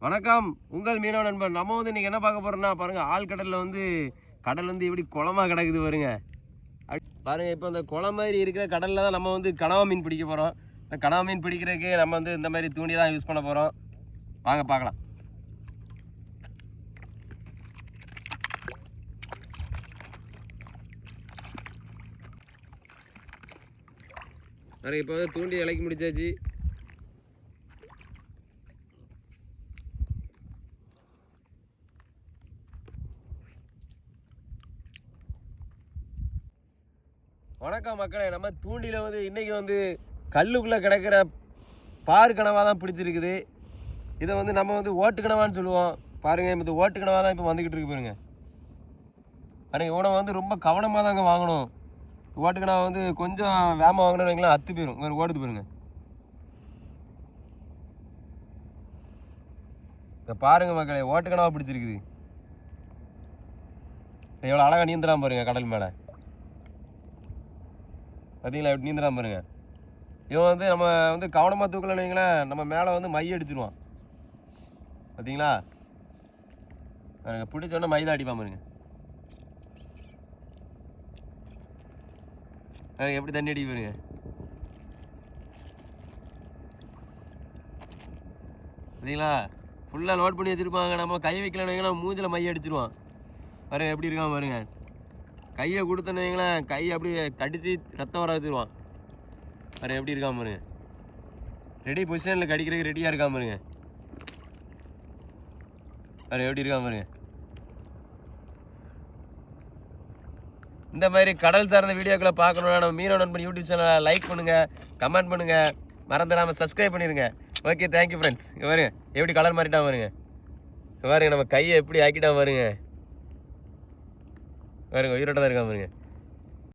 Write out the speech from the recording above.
வணக்கம், உங்கள் மீனவ நண்பன். நம்ம வந்து இன்னைக்கு என்ன பார்க்க போறோம்னா, பாருங்க ஆழ்கடல்ல வந்து கடல் வந்து எப்படி குளமா கிடக்குது பாருங்க. பாருங்க இப்போ இந்த குளம் மாதிரி இருக்கிற கடல்ல தான் நம்ம வந்து கனவா மீன் பிடிக்க போறோம். இந்த கனவா மீன் பிடிக்கிறதுக்கு நம்ம வந்து இந்த மாதிரி தூண்டி தான் யூஸ் பண்ண போறோம். வாங்க பார்க்கலாம். பாருங்க இப்போ வந்து தூண்டி இலக்கி முடிச்சாச்சு. வணக்கம் மக்களே, நம்ம தூண்டியில் வந்து இன்றைக்கி வந்து கல்லுக்குள்ளே கிடக்கிற பாரு கனவாக தான் பிடிச்சிருக்குது. இதை வந்து நம்ம வந்து ஓட்டு கனவான்னு சொல்லுவோம். பாருங்கள், இந்த ஓட்டு கனவாக தான் இப்போ வந்துக்கிட்டு இருக்கு பாருங்க. பாருங்க, உணவை வந்து ரொம்ப கவனமாக தாங்க வாங்கணும். ஓட்டு கனவா வந்து கொஞ்சம் வேகமாக வாங்கணும்னு வைங்களேன், அத்து போயிடும். வேறு ஓடுது பாருங்க. இதை பாருங்க மக்களே, ஓட்டு கனவா பிடிச்சிருக்குது. எவ்வளோ அழகாக நீந்தலாம் பாருங்க கடல் மேலே. பார்த்தீங்களா எப்படி நீந்தலாம் பாருங்க. இவன் வந்து நம்ம வந்து கவனமாக தூக்கலன்னு வைங்களேன், நம்ம மேலே வந்து மை அடிச்சிருவான். பார்த்தீங்களா, பிடிச்சோன்னே மை தான் அடிப்பான் பாருங்க. எப்படி தண்ணி அடிக்க பாருங்க. பார்த்தீங்களா, ஃபுல்லாக லோட் பண்ணி வச்சுருப்பாங்க. நம்ம கை வைக்கலன்னு வைங்களேன், மூஞ்சில் மை அடிச்சிருவான். பாருங்க எப்படி இருக்கான் பாருங்க. கையை கொடுத்தோன்னு வைங்களேன், கை அப்படியே கடிச்சு ரத்தம் வர வச்சுருவான். பாருங்க எப்படி இருக்கான் பாருங்க. ரெடி பொசிஷனில் கடிக்கிறதுக்கு ரெடியாக இருக்கான் பாருங்க. பாருங்க எப்படி இருக்கான் பாருங்க. இந்த மாதிரி கடல் சார்ந்த வீடியோக்களை பார்க்கணுன்னா நம்ம மீனவ நண்பன் யூடியூப் சேனலை லைக் பண்ணுங்கள், கமெண்ட் பண்ணுங்கள், மறந்துடாமல் சப்ஸ்கிரைப் பண்ணிடுங்க. Okay, thank you friends. பாருங்க எப்படி கலர் மாறிட்டான் பாருங்க. பாருங்க நம்ம கையை எப்படி ஆக்கிட்டான் பாருங்க. பாருங்க உயிரோட தான் இருக்கான் பாருங்க.